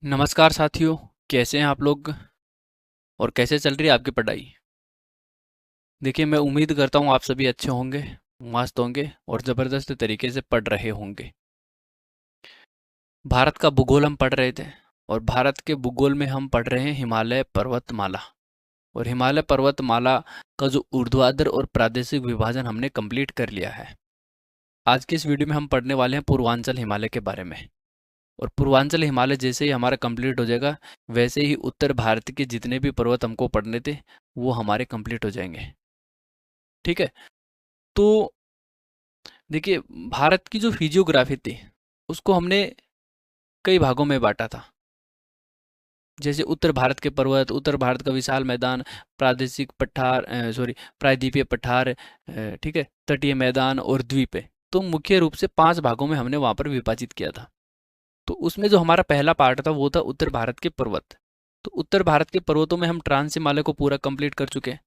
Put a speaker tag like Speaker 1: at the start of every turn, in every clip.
Speaker 1: नमस्कार साथियों। कैसे हैं आप लोग और कैसे चल रही है आपकी पढ़ाई। देखिए, मैं उम्मीद करता हूँ आप सभी अच्छे होंगे, मस्त होंगे और ज़बरदस्त तरीके से पढ़ रहे होंगे। भारत का भूगोल हम पढ़ रहे थे और भारत के भूगोल में हम पढ़ रहे हैं हिमालय पर्वतमाला। और हिमालय पर्वतमाला का जो ऊर्ध्वाधर और प्रादेशिक विभाजन हमने कंप्लीट कर लिया है। आज के इस वीडियो में हम पढ़ने वाले हैं पूर्वांचल हिमालय के बारे में। और पूर्वांचल हिमालय जैसे ही हमारा कंप्लीट हो जाएगा, वैसे ही उत्तर भारत के जितने भी पर्वत हमको पढ़ने थे वो हमारे कंप्लीट हो जाएंगे। ठीक है। तो देखिए, भारत की जो फिजियोग्राफी थी उसको हमने कई भागों में बांटा था। जैसे उत्तर भारत के पर्वत, उत्तर भारत का विशाल मैदान, प्रादेशिक पठार, प्रायद्वीपीय पठार, ठीक है, तटीय मैदान और द्वीप है। तो मुख्य रूप से 5 भागों में हमने वहां पर विभाजित किया था। तो उसमें जो हमारा पहला पार्ट था वो था उत्तर भारत के पर्वत। तो उत्तर भारत के पर्वतों में हम ट्रांस हिमालय को पूरा कंप्लीट कर चुके हैं।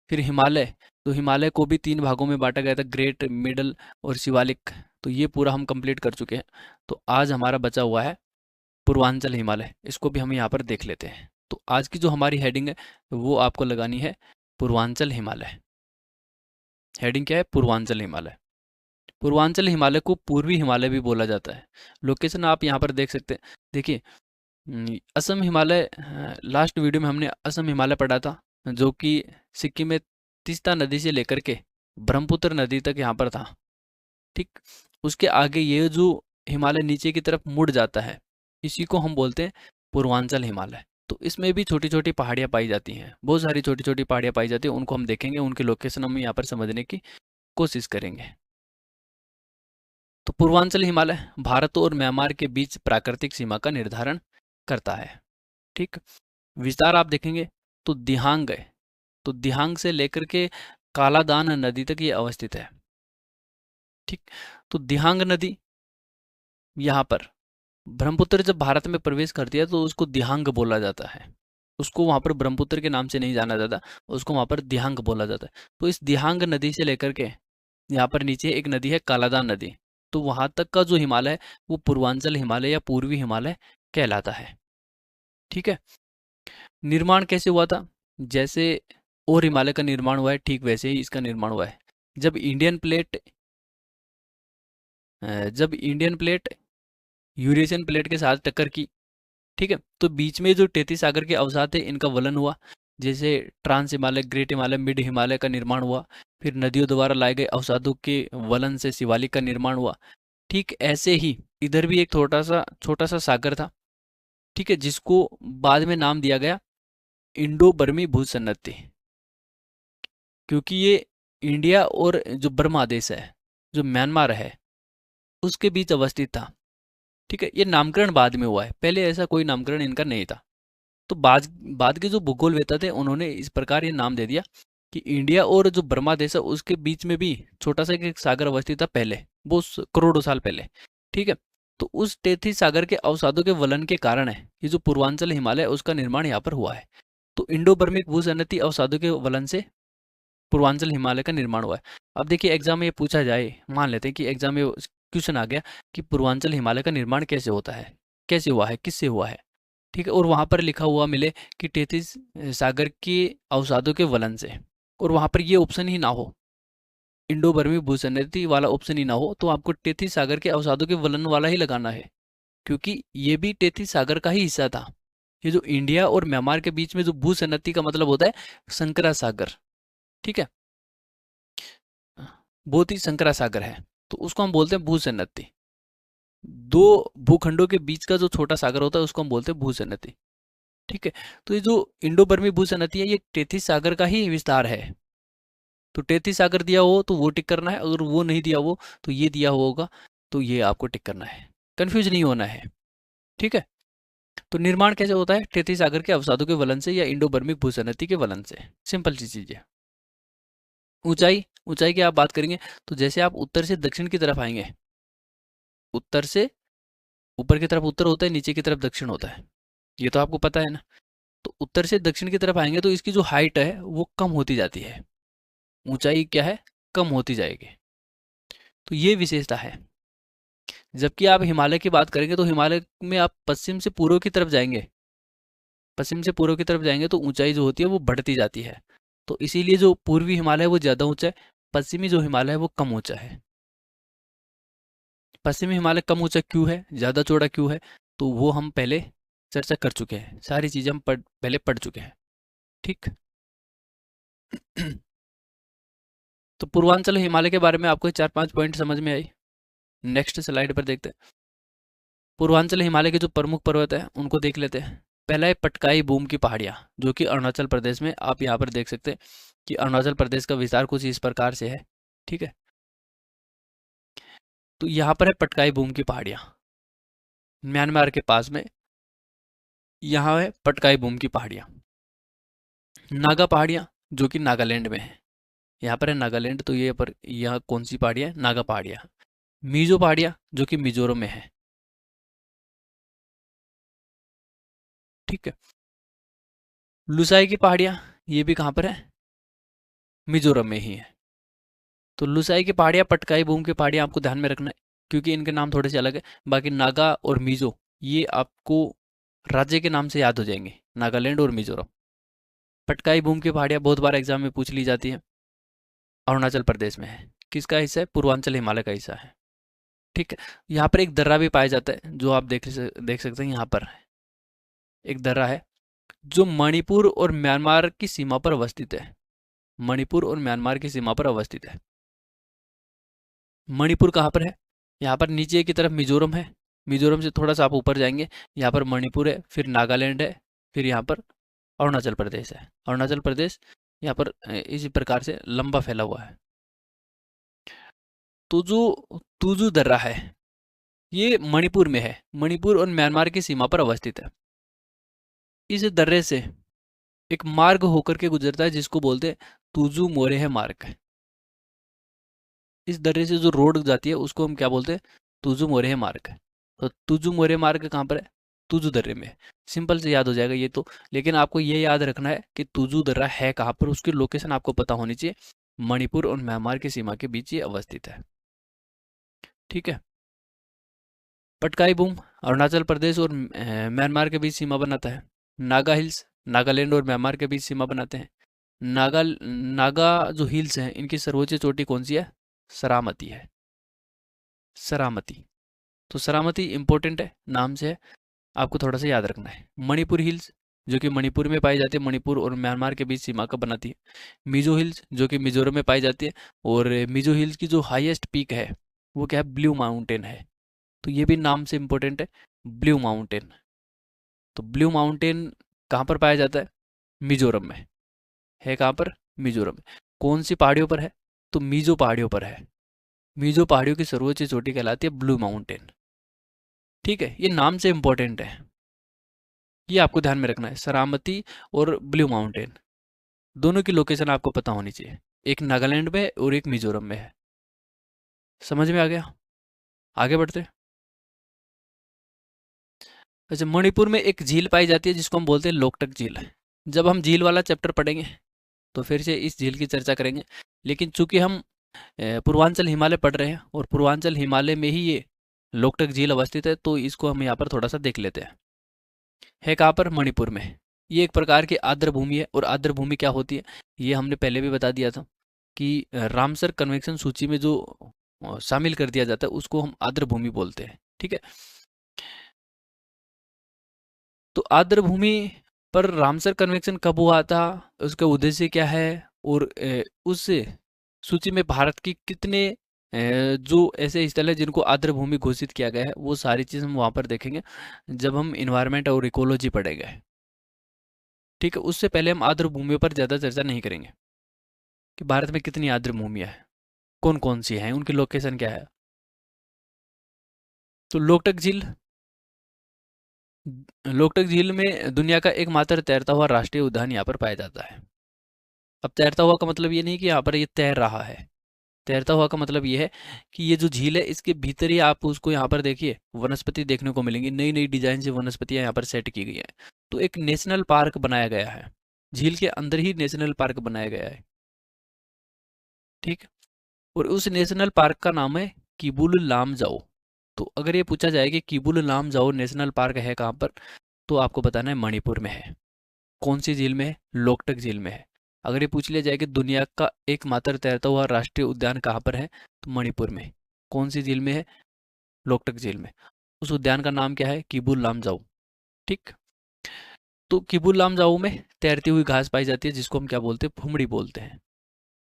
Speaker 1: फिर हिमालय, तो हिमालय को भी 3 भागों में बांटा गया था, ग्रेट, मिडल और शिवालिक। तो ये पूरा हम कंप्लीट कर चुके हैं। तो आज हमारा बचा हुआ है पूर्वांचल हिमालय। इसको भी हम यहाँ पर देख लेते हैं। तो आज की जो हमारी हेडिंग है वो आपको लगानी है पूर्वांचल हिमालय। हेडिंग क्या है? पूर्वांचल हिमालय। पूर्वांचल हिमालय को पूर्वी हिमालय भी बोला जाता है। लोकेशन आप यहाँ पर देख सकते हैं। देखिए, असम हिमालय, लास्ट वीडियो में हमने असम हिमालय पढ़ा था, जो कि सिक्किम में तीस्ता नदी से लेकर के ब्रह्मपुत्र नदी तक यहाँ पर था। ठीक, उसके आगे ये जो हिमालय नीचे की तरफ मुड़ जाता है, इसी को हम बोलते हैं पूर्वांचल हिमालय। तो इसमें भी छोटी छोटी पहाड़ियाँ पाई जाती हैं, बहुत सारी छोटी छोटी पहाड़ियाँ पाई जाती हैं। उनको हम देखेंगे, उनके लोकेशन हम यहाँ पर समझने की कोशिश करेंगे। तो पूर्वांचल हिमालय भारत और म्यांमार के बीच प्राकृतिक सीमा का निर्धारण करता है। ठीक, विस्तार आप देखेंगे तो दिहांग है। तो दिहांग से लेकर के कालादान नदी तक ये अवस्थित है। ठीक, तो दिहांग नदी यहाँ पर, ब्रह्मपुत्र जब भारत में प्रवेश करती है तो उसको दिहांग बोला जाता है। उसको वहाँ पर ब्रह्मपुत्र के नाम से नहीं जाना जाता, उसको वहाँ पर दिहांग बोला जाता है। तो इस दिहांग नदी से लेकर के यहाँ पर नीचे एक नदी है कालादान नदी। तो वहाँ तक का जो हिमालय है वो पूर्वांचल हिमालय या पूर्वी हिमालय कहलाता है। ठीक है। निर्माण कैसे हुआ था? जैसे और हिमालय का निर्माण हुआ है, ठीक वैसे ही इसका निर्माण हुआ है। जब इंडियन प्लेट जब इंडियन प्लेट यूरेशियन प्लेट के साथ टक्कर की, ठीक है, तो बीच में जो 33 सागर के अवसाद थे इनका वलन हुआ। जैसे trans Himalaya, great Himalaya, mid Himalaya का निर्माण हुआ। फिर नदियों द्वारा लाए गए अवसादों के वलन से शिवालिक का निर्माण हुआ। ठीक ऐसे ही इधर भी एक छोटा सा सागर था, ठीक है, जिसको बाद में नाम दिया गया इंडो बर्मी भूसन्नति, क्योंकि ये इंडिया और जो बर्मा देश है, जो म्यांमार है, उसके बीच अवस्थित था। ठीक है, ये नामकरण बाद में हुआ है, पहले ऐसा कोई नामकरण इनका नहीं था। तो बाद बाद के जो भूगोलवेत्ता थे उन्होंने इस प्रकार ये नाम दे दिया कि इंडिया और जो बर्मा देश है उसके बीच में भी छोटा सा एक सागर अवस्थित था पहले, वो करोड़ों साल पहले। ठीक है, तो उस टेथी सागर के अवसादों के वलन के कारण है ये जो पूर्वांचल हिमालय है उसका निर्माण यहाँ पर हुआ है। तो इंडो बर्मिक भूसन्नति अवसादों के वलन से पूर्वांचल हिमालय का निर्माण हुआ है। अब देखिए, एग्जाम में ये पूछा जाए, मान लेते हैं कि एग्जाम में क्वेश्चन आ गया कि पूर्वांचल हिमालय का निर्माण कैसे होता है, कैसे हुआ है, किससे हुआ है। ठीक है, और वहां पर लिखा हुआ मिले कि टेथिस सागर के अवसादों के वलन से, और वहां पर ये ऑप्शन ही ना हो, इंडो बर्मी भूसन्नति वाला ऑप्शन ही ना हो, तो आपको टेथिस सागर के अवसादों के वलन वाला ही लगाना है, क्योंकि ये भी टेथिस सागर का ही हिस्सा था। ये जो इंडिया और म्यांमार के बीच में जो भूसन्नति का मतलब होता है संकरा सागर, ठीक है, बहुत ही संकरा सागर है, तो उसको हम बोलते हैं भूसन्नति। दो भूखंडों के बीच का जो छोटा सागर होता है उसको हम बोलते हैं भूसन्नति। ठीक है, तो ये जो इंडो बर्मी भूसन्नति है ये टेथिस सागर का ही विस्तार है। तो टेथिस सागर दिया हो तो वो टिक करना है, अगर वो नहीं दिया हो तो ये दिया होगा, तो ये आपको टिक करना है, कंफ्यूज नहीं होना है। ठीक है, तो निर्माण कैसे होता है? टेथिस सागर के अवसादों के वलन से या इंडो बर्मिक भूसन्नति के वलन से। सिंपल सी चीज है। ऊंचाई, ऊंचाई की आप बात करेंगे तो जैसे आप उत्तर से दक्षिण की तरफ आएंगे, उत्तर से ऊपर की तरफ उत्तर होता है, नीचे की तरफ दक्षिण होता है, ये तो आपको पता है ना। तो उत्तर से दक्षिण की तरफ आएंगे तो इसकी जो हाइट है वो कम होती जाती है, ऊंचाई क्या है, कम होती जाएगी। तो ये विशेषता है। जबकि आप हिमालय की बात करेंगे तो हिमालय में आप पश्चिम से पूर्व की तरफ जाएंगे, पश्चिम से पूर्व की तरफ जाएंगे तो ऊंचाई जो होती है वो बढ़ती जाती है। तो इसीलिए जो पूर्वी हिमालय है वो ज़्यादा ऊंचा है, पश्चिमी जो हिमालय है वो कम ऊंचा है। पश्चिमी हिमालय कम ऊंचा क्यों है, ज़्यादा चौड़ा क्यों है, तो वो हम पहले चर्चा कर चुके हैं, सारी चीज़ें हम पहले पढ़ चुके हैं। ठीक। तो पूर्वांचल हिमालय के बारे में आपको 4-5 पॉइंट समझ में आई। नेक्स्ट स्लाइड पर देखते हैं। पूर्वांचल हिमालय के जो प्रमुख पर्वत है उनको देख लेते हैं। पहला है पटकाई बूम की पहाड़ियाँ, जो कि अरुणाचल प्रदेश में, आप यहाँ पर देख सकते हैं कि अरुणाचल प्रदेश का विस्तार कुछ इस प्रकार से है। ठीक है, तो यहाँ पर है पटकाई बूम की पहाड़ियाँ, म्यांमार के पास में यहाँ है पटकाई बूम की पहाड़ियाँ। नागा पहाड़ियाँ, जो कि नागालैंड में है, यहाँ पर है नागालैंड, तो ये पर यहाँ कौन सी पहाड़ियाँ है, नागा पहाड़ियाँ। मीजो पहाड़ियाँ, जो कि मिजोरम में है। ठीक है, लुसाई की पहाड़ियाँ, ये भी कहाँ पर है, मिजोरम में ही है। तो लुसाई की पहाड़ियाँ, पटकाई बूम की पहाड़ियाँ आपको ध्यान में रखना है, क्योंकि इनके नाम थोड़े से अलग है। बाकी नागा और मिजो ये आपको राज्य के नाम से याद हो जाएंगे, नागालैंड और मिजोरम। पटकाई बूम की पहाड़ियाँ बहुत बार एग्जाम में पूछ ली जाती है, अरुणाचल प्रदेश में है। किसका हिस्सा है, पूर्वांचल हिमालय का हिस्सा है। ठीक है, यहाँ पर एक दर्रा भी पाया जाता है, जो आप देख सकते हैं यहाँ पर एक दर्रा है, जो मणिपुर और म्यांमार की सीमा पर अवस्थित है। मणिपुर और म्यांमार की सीमा पर अवस्थित है। मणिपुर कहाँ पर है, यहाँ पर नीचे की तरफ मिजोरम है, मिजोरम से थोड़ा सा आप ऊपर जाएंगे, यहाँ पर मणिपुर है, फिर नागालैंड है, फिर यहाँ पर अरुणाचल प्रदेश है। अरुणाचल प्रदेश यहाँ पर इसी प्रकार से लंबा फैला हुआ है। तो जो तुजू दर्रा है ये मणिपुर में है, मणिपुर और म्यांमार की सीमा पर अवस्थित है। इस दर्रे से एक मार्ग होकर के गुजरता है, जिसको बोलते हैं तुजू मोरेह मार्ग। इस दर्रे से जो रोड जाती है उसको हम क्या बोलते हैं, तुजू मोरेह मार्ग। तो तुजू मोरेह मार्ग कहाँ पर है, तुजू दर्रे में। सिंपल से याद हो जाएगा ये तो, लेकिन आपको ये याद रखना है कि तुजू दर्रा है कहाँ पर, उसकी लोकेशन आपको पता होनी चाहिए। मणिपुर और म्यांमार की सीमा के बीच ये अवस्थित है। ठीक है, पटकाई बूम अरुणाचल प्रदेश और म्यांमार के बीच सीमा बनाता है। नागा हिल्स नागालैंड और म्यांमार के बीच सीमा बनाते हैं। नागा जो हिल्स हैं इनकी सर्वोच्च चोटी कौन सी है, सरामती है। सरामती, तो सरामती इंपॉर्टेंट है, नाम से है, आपको थोड़ा सा याद रखना है। मणिपुर हिल्स, जो कि मणिपुर में पाई जाती है, मणिपुर और म्यांमार के बीच सीमा का बनाती है। मिजो हिल्स, जो कि मिजोरम में पाई जाती है, और मिजो हिल्स की जो हाईएस्ट पीक है वो क्या है, ब्लू माउंटेन है। तो ये भी नाम से इंपॉर्टेंट है, ब्लू माउंटेन। तो ब्लू माउंटेन कहाँ पर पाया जाता है, मिजोरम में है। कहाँ पर, मिजोरम में। कौन सी पहाड़ियों पर है, तो मिजो पहाड़ियों पर है। मिजो पहाड़ियों की सर्वोच्च चोटी कहलाती है ब्लू माउंटेन। ठीक है, ये नाम से इंपॉर्टेंट है, ये आपको ध्यान में रखना है। सरामती और ब्लू माउंटेन दोनों की लोकेशन आपको पता होनी चाहिए, एक नागालैंड में और एक मिजोरम में है। समझ में आ गया, आगे बढ़ते हैं। अच्छा, मणिपुर में एक झील पाई जाती है जिसको हम बोलते हैं लोकटक झील। जब हम झील वाला चैप्टर पढ़ेंगे तो फिर से इस झील की चर्चा करेंगे, लेकिन चूंकि हम पूर्वांचल हिमालय पढ़ रहे हैं और पूर्वांचल हिमालय में ही ये लोकटक झील अवस्थित है, तो इसको हम यहाँ पर थोड़ा सा देख लेते हैं। है कहाँ पर, मणिपुर में। ये एक प्रकार की आर्द्र भूमि है, और आर्द्र भूमि क्या होती है ये हमने पहले भी बता दिया था कि रामसर कन्वेंशन सूची में जो शामिल कर दिया जाता है उसको हम आर्द्र भूमि बोलते हैं। ठीक है, तो आर्द्र भूमि पर रामसर कन्वेंशन कब हुआ था, उसका उद्देश्य क्या है, और उस सूची में भारत की कितने जो ऐसे स्थल है जिनको आर्द्र भूमि घोषित किया गया है, वो सारी चीज़ हम वहाँ पर देखेंगे जब हम इन्वायरमेंट और इकोलॉजी पढ़ेंगे। ठीक है, उससे पहले हम आर्द्र भूमियों पर ज़्यादा चर्चा नहीं करेंगे कि भारत में कितनी आर्द्र भूमियाँ हैं, कौन कौन सी हैं, उनकी लोकेशन क्या है। तो लोकटक झील, लोकटक झील में दुनिया का एकमात्र तैरता हुआ राष्ट्रीय उद्यान यहाँ पर पाया जाता है। अब तैरता हुआ का मतलब ये नहीं कि यहाँ पर ये तैर रहा है, तैरता हुआ का मतलब ये है कि ये जो झील है इसके भीतर ही आप उसको यहाँ पर देखिए वनस्पति देखने को मिलेंगी, नई नई डिजाइन से वनस्पतियाँ यहाँ पर सेट की गई हैं। तो एक नेशनल पार्क बनाया गया है, झील के अंदर ही नेशनल पार्क बनाया गया है। ठीक, और उस नेशनल पार्क का नाम है किबुल लामजाओ। तो अगर ये पूछा जाए कि किबुल लामजाओ नेशनल पार्क है कहाँ पर, तो आपको बताना है मणिपुर में है। कौन सी झील में है? लोकटक झील में है। अगर ये पूछ लिया जाए कि दुनिया का एकमात्र तैरता हुआ राष्ट्रीय उद्यान कहाँ पर है, तो मणिपुर में। कौन सी झील में है? लोकटक झील में। उस उद्यान का नाम क्या है? किबुल लामजाओ। ठीक। तो किबुल लामजाओ में तैरती हुई घास पाई जाती है जिसको हम क्या बोलते हैं? फुमड़ी बोलते हैं।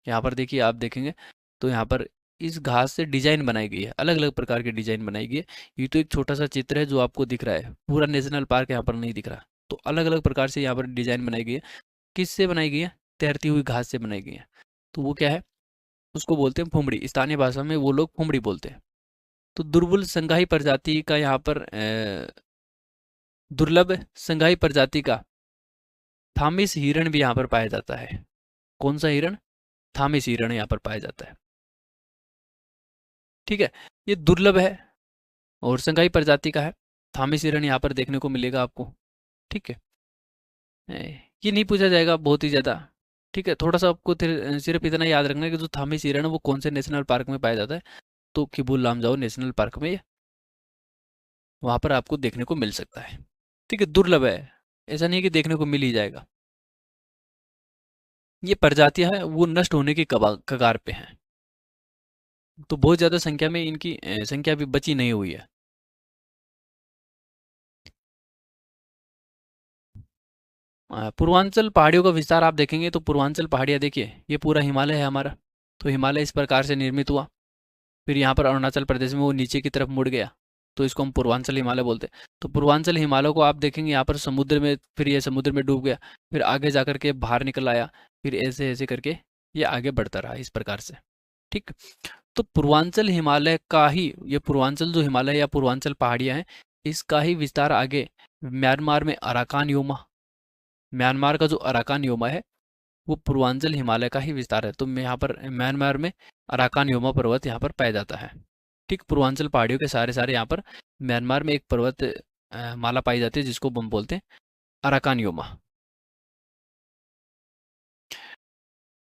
Speaker 1: यहाँ पर देखिए, आप देखेंगे तो यहाँ पर इस घास से डिजाइन बनाई गई है, अलग अलग प्रकार की डिजाइन बनाई गई है। ये तो एक छोटा सा चित्र है जो आपको दिख रहा है, पूरा नेशनल पार्क यहाँ पर नहीं दिख रहा। तो अलग अलग प्रकार से यहाँ पर डिजाइन बनाई गई है। किससे बनाई गई है? तैरती हुई घास से बनाई गई है। तो वो क्या है? उसको बोलते हैं फुमड़ी। स्थानीय भाषा में वो लोग फुमड़ी बोलते हैं। तो दुर्बल संगाई प्रजाति का यहाँ पर दुर्लभ संगाई प्रजाति का थामिस हिरण भी यहाँ पर पाया जाता है। कौन सा हिरण? थामिस हिरण यहाँ पर पाया जाता है। ठीक है, ये दुर्लभ है और संगाई प्रजाति का है। थामिस हिरण यहाँ पर देखने को मिलेगा आपको। ठीक है, ये नहीं पूछा जाएगा बहुत ही ज़्यादा। ठीक है, थोड़ा सा आपको सिर्फ इतना याद रखना कि जो थामिस हिरण है वो कौन से नेशनल पार्क में पाया जाता है, तो किबुल लामजाओ नेशनल पार्क में वहाँ पर आपको देखने को मिल सकता है। ठीक है, दुर्लभ है, ऐसा नहीं कि देखने को मिल ही जाएगा। ये प्रजातियां हैं वो नष्ट होने की कगार पे हैं। तो बहुत ज़्यादा संख्या में इनकी संख्या भी बची नहीं हुई है। पूर्वांचल पहाड़ियों का विस्तार आप देखेंगे तो पूर्वांचल पहाड़ियाँ देखिए, ये पूरा हिमालय है हमारा। तो हिमालय इस प्रकार से निर्मित हुआ, फिर यहाँ पर अरुणाचल प्रदेश में वो नीचे की तरफ मुड़ गया, तो इसको हम पूर्वांचल हिमालय बोलते हैं। तो पूर्वांचल हिमालय को आप देखेंगे यहाँ पर समुद्र में, फिर ये समुद्र में डूब गया, फिर आगे जा करके बाहर निकल आया, फिर ऐसे ऐसे करके ये आगे बढ़ता रहा इस प्रकार से। ठीक। तो पूर्वांचल हिमालय का ही, ये पूर्वांचल जो हिमालय या पूर्वांचल पहाड़ियाँ हैं, इसका ही विस्तार आगे म्यांमार में अराकान योमा, म्यांमार का जो अराकान योमा है वो पूर्वांचल हिमालय का ही विस्तार है। तो यहाँ पर म्यांमार में अराकान योमा पर्वत यहाँ पर पाया जाता है। ठीक, पूर्वांचल पहाड़ियों के सारे सारे यहाँ पर म्यांमार में एक पर्वत माला पाई जाती है जिसको हम बोलते हैं अराकान योमा।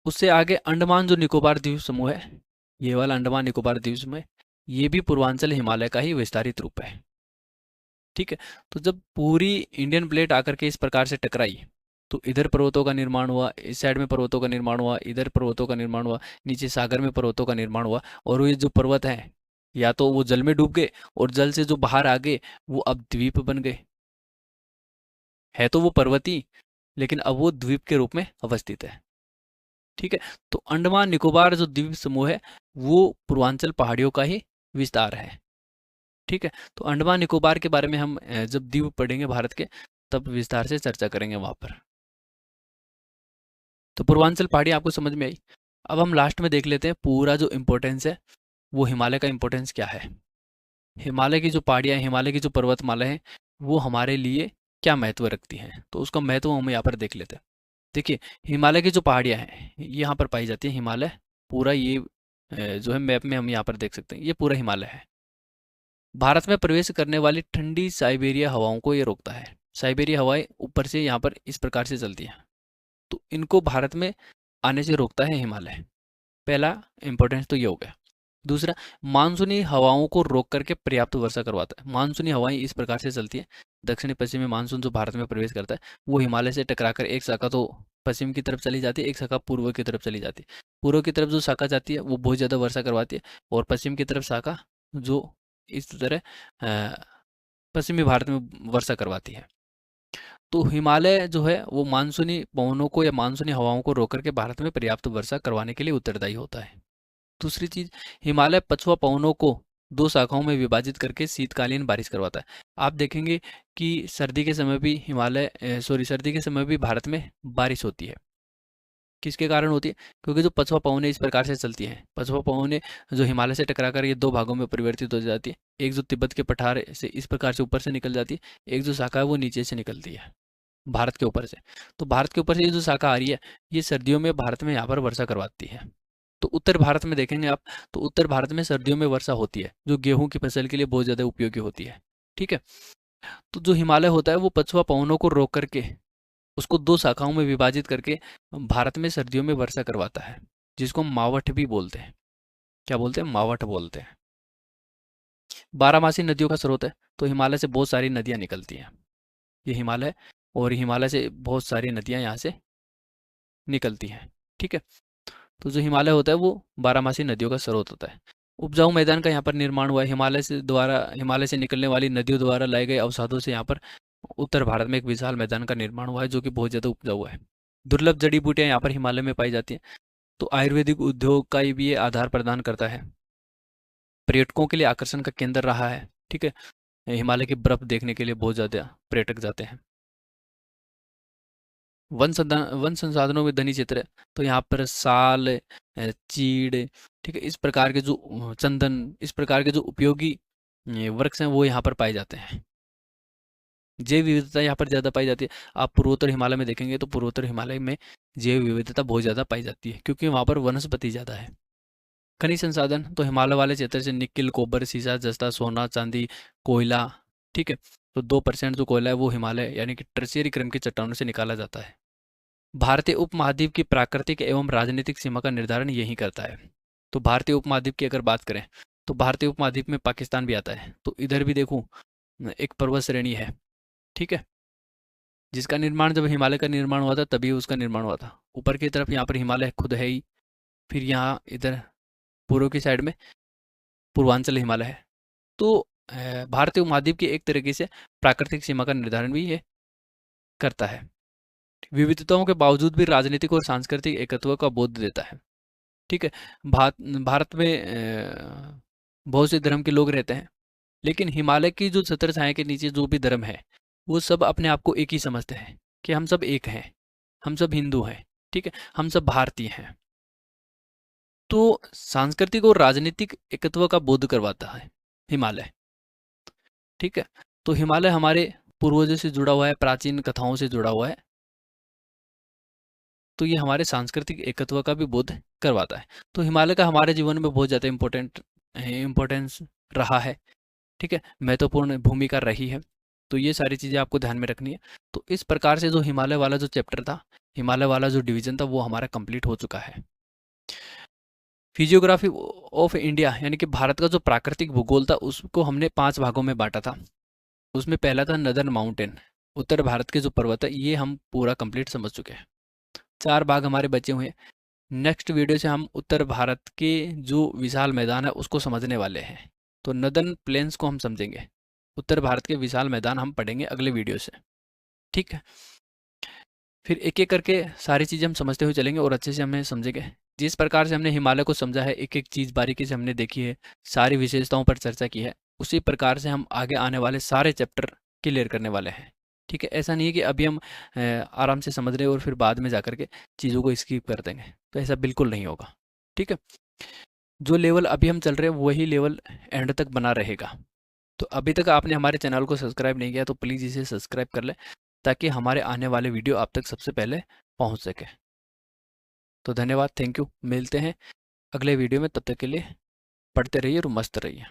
Speaker 1: उससे आगे अंडमान जो निकोबार द्वीप समूह है, ये वाला अंडमान निकोबार द्वीप समूह, ये भी पूर्वांचल हिमालय का ही विस्तारित रूप है। ठीक है, तो जब पूरी इंडियन प्लेट आकर के इस प्रकार से टकराई, तो इधर पर्वतों का निर्माण हुआ, इस साइड में पर्वतों का निर्माण हुआ, इधर पर्वतों का निर्माण हुआ, नीचे सागर में पर्वतों का निर्माण हुआ, और ये जो पर्वत हैं या तो वो जल में डूब गए और जल से जो बाहर आ गए वो अब द्वीप बन गए। है तो वो पर्वती, लेकिन अब वो द्वीप के रूप में अवस्थित है। ठीक है, तो अंडमान निकोबार जो द्वीप समूह है वो पूर्वांचल पहाड़ियों का ही विस्तार है। ठीक है, तो अंडमान निकोबार के बारे में हम जब द्वीप पढ़ेंगे भारत के, तब विस्तार से चर्चा करेंगे वहां पर। तो पूर्वांचल पहाड़ी आपको समझ में आई। अब हम लास्ट में देख लेते हैं पूरा जो इम्पोर्टेंस है, वो हिमालय का इम्पोर्टेंस क्या है। हिमालय की जो पहाड़ियाँ, हिमालय की जो पर्वतमाला है, वो हमारे लिए क्या महत्व रखती हैं, तो उसका महत्व हम यहाँ पर देख लेते हैं। देखिए, हिमालय की जो पहाड़ियाँ हैं ये यहाँ पर पाई जाती है। हिमालय पूरा ये जो है मैप में हम यहाँ पर देख सकते हैं, ये पूरा हिमालय है। भारत में प्रवेश करने वाली ठंडी साइबेरिया हवाओं को ये रोकता है। साइबेरिया हवाएं ऊपर से यहाँ पर इस प्रकार से चलती हैं, तो इनको भारत में आने से रोकता है हिमालय। पहला इंपॉर्टेंस तो ये हो गया। दूसरा, मानसूनी हवाओं को रोक करके पर्याप्त वर्षा करवाता है। मानसूनी हवाएं इस प्रकार से चलती हैं, दक्षिणी पश्चिमी मानसून जो भारत में प्रवेश करता है वो हिमालय से टकराकर एक शाखा तो पश्चिम की तरफ चली जाती है, एक शाखा पूर्व की तरफ चली जाती है। पूर्व की तरफ जो शाखा जाती है वो बहुत ज़्यादा वर्षा करवाती है, और पश्चिम की तरफ शाखा जो इस तरह पश्चिमी भारत में वर्षा करवाती है। तो हिमालय जो है वो मानसूनी पवनों को या मानसूनी हवाओं को रोक करके भारत में पर्याप्त वर्षा करवाने के लिए उत्तरदायी होता है। दूसरी चीज, हिमालय पछुआ पवनों को दो शाखाओं में विभाजित करके शीतकालीन बारिश करवाता है। आप देखेंगे कि सर्दी के समय भी सर्दी के समय भी भारत में बारिश होती है। किसके कारण होती है? क्योंकि जो पछुआ पवनें इस प्रकार से चलती हैं, पछुआ पवनें जो हिमालय से टकराकर ये दो भागों में परिवर्तित हो जाती है। एक जो तिब्बत के पठार से इस प्रकार से ऊपर से निकल जाती है, एक जो शाखा है वो नीचे से निकलती है भारत के ऊपर से। तो भारत के ऊपर से ये जो शाखा आ रही है, ये सर्दियों में भारत में यहाँ पर वर्षा करवाती है। तो उत्तर भारत में देखेंगे आप, तो उत्तर भारत में सर्दियों में वर्षा होती है, जो गेहूं की फसल के लिए बहुत ज़्यादा उपयोगी होती है। ठीक है, तो जो हिमालय होता है वो पछुआ पवनों को रोक करके उसको दो शाखाओं में विभाजित करके भारत में सर्दियों में वर्षा करवाता है, जिसको हम मावठ भी बोलते हैं। क्या बोलते हैं? मावठ बोलते हैं। बारहमासी नदियों का स्रोत है, तो हिमालय से बहुत सारी नदियाँ निकलती हैं। ये हिमालय, और हिमालय से बहुत सारी नदियाँ यहाँ से निकलती हैं। ठीक है, तो जो हिमालय होता है वो बारहमासी नदियों का स्रोत होता है। उपजाऊ मैदान का यहाँ पर निर्माण हुआ है। हिमालय से निकलने वाली नदियों द्वारा लाए गए अवसादों से यहाँ पर उत्तर भारत में एक विशाल मैदान का निर्माण हुआ है, जो कि बहुत ज़्यादा उपजाऊ है। दुर्लभ जड़ी बूटियाँ यहाँ पर हिमालय में पाई जाती हैं। तो आयुर्वेदिक उद्योग का भी ये आधार प्रदान करता है। पर्यटकों के लिए आकर्षण का केंद्र रहा है। ठीक है, हिमालय की बर्फ देखने के लिए बहुत ज़्यादा पर्यटक जाते हैं। वन संसाधनों में धनी क्षेत्र है, तो यहाँ पर साल, चीड़, ठीक है, इस प्रकार के जो चंदन, इस प्रकार के जो उपयोगी वृक्ष हैं वो यहाँ पर पाए जाते हैं। जैव विविधता यहाँ पर ज़्यादा पाई जाती है। आप पूर्वोत्तर हिमालय में देखेंगे तो पूर्वोत्तर हिमालय में जैव विविधता बहुत ज़्यादा पाई जाती है, क्योंकि वहाँ पर वनस्पति ज़्यादा है। खनिज संसाधन, तो हिमालय वाले क्षेत्र से निकिल, कोबर, सीसा, जस्ता, सोना, चांदी, कोयला, ठीक है, तो 2% जो कोयला है वो हिमालय यानी कि टर्शियरी क्रम की चट्टानों से निकाला जाता है। भारतीय उपमहाद्वीप की प्राकृतिक एवं राजनीतिक सीमा का निर्धारण यही करता है। तो भारतीय उपमहाद्वीप की अगर बात करें तो भारतीय उपमहाद्वीप में पाकिस्तान भी आता है। तो इधर भी देखूं, एक पर्वत श्रेणी है, ठीक है, जिसका निर्माण जब हिमालय का निर्माण हुआ था तभी उसका निर्माण हुआ था। ऊपर की तरफ यहाँ पर हिमालय खुद है ही, फिर यहाँ इधर पूर्व की साइड में पूर्वांचल हिमालय है। तो भारतीय उपमहाद्वीप की एक तरीके से प्राकृतिक सीमा का निर्धारण भी ये करता है। विविधताओं के बावजूद भी राजनीतिक और सांस्कृतिक एकत्व का बोध देता है। ठीक है, भारत में बहुत से धर्म के लोग रहते हैं, लेकिन हिमालय की जो छत्र छाया के नीचे जो भी धर्म है वो सब अपने आप को एक ही समझते हैं कि हम सब एक हैं, हम सब हिंदू हैं, ठीक है, हम सब भारतीय हैं। तो सांस्कृतिक और राजनीतिक एकत्व का बोध करवाता है हिमालय। ठीक है, तो हिमालय हमारे पूर्वजों से जुड़ा हुआ है, प्राचीन कथाओं से जुड़ा हुआ है, तो ये हमारे सांस्कृतिक एकत्व का भी बोध करवाता है। तो हिमालय का हमारे जीवन में बहुत ज़्यादा इम्पोर्टेंस रहा है। ठीक है, महत्वपूर्ण भूमिका रही है। तो ये सारी चीज़ें आपको ध्यान में रखनी है। तो इस प्रकार से जो हिमालय वाला जो चैप्टर था, हिमालय वाला जो डिवीजन था वो हमारा कंप्लीट हो चुका है। फिजियोग्राफी ऑफ इंडिया यानी कि भारत का जो प्राकृतिक भूगोल था उसको हमने 5 भागों में बांटा था। उसमें पहला था नदर्न माउंटेन, उत्तर भारत के जो पर्वत है, ये हम पूरा कंप्लीट समझ चुके हैं। 4 भाग हमारे बचे हुए हैं। नेक्स्ट वीडियो से हम उत्तर भारत के जो विशाल मैदान है उसको समझने वाले हैं। तो नदर्न प्लेन्स को हम समझेंगे, उत्तर भारत के विशाल मैदान हम पढ़ेंगे अगले वीडियो से। ठीक है, फिर एक एक करके सारी चीज़ें हम समझते हुए चलेंगे और अच्छे से हमें समझेंगे। जिस प्रकार से हमने हिमालय को समझा है, एक एक चीज़ बारीकी से हमने देखी है, सारी विशेषताओं पर चर्चा की है, उसी प्रकार से हम आगे आने वाले सारे चैप्टर क्लियर करने वाले हैं। ठीक है, ऐसा नहीं है कि अभी हम आराम से समझ रहे हैं और फिर बाद में जाकर के चीज़ों को स्किप कर देंगे, तो ऐसा बिल्कुल नहीं होगा। ठीक है, जो लेवल अभी हम चल रहे हैं वही लेवल एंड तक बना रहेगा। तो अभी तक आपने हमारे चैनल को सब्सक्राइब नहीं किया तो प्लीज़ इसे सब्सक्राइब कर लें, ताकि हमारे आने वाले वीडियो आप तक सबसे पहले पहुंच सके। तो धन्यवाद, थैंक यू, मिलते हैं अगले वीडियो में, तब तक के लिए पढ़ते रहिए और मस्त रहिए।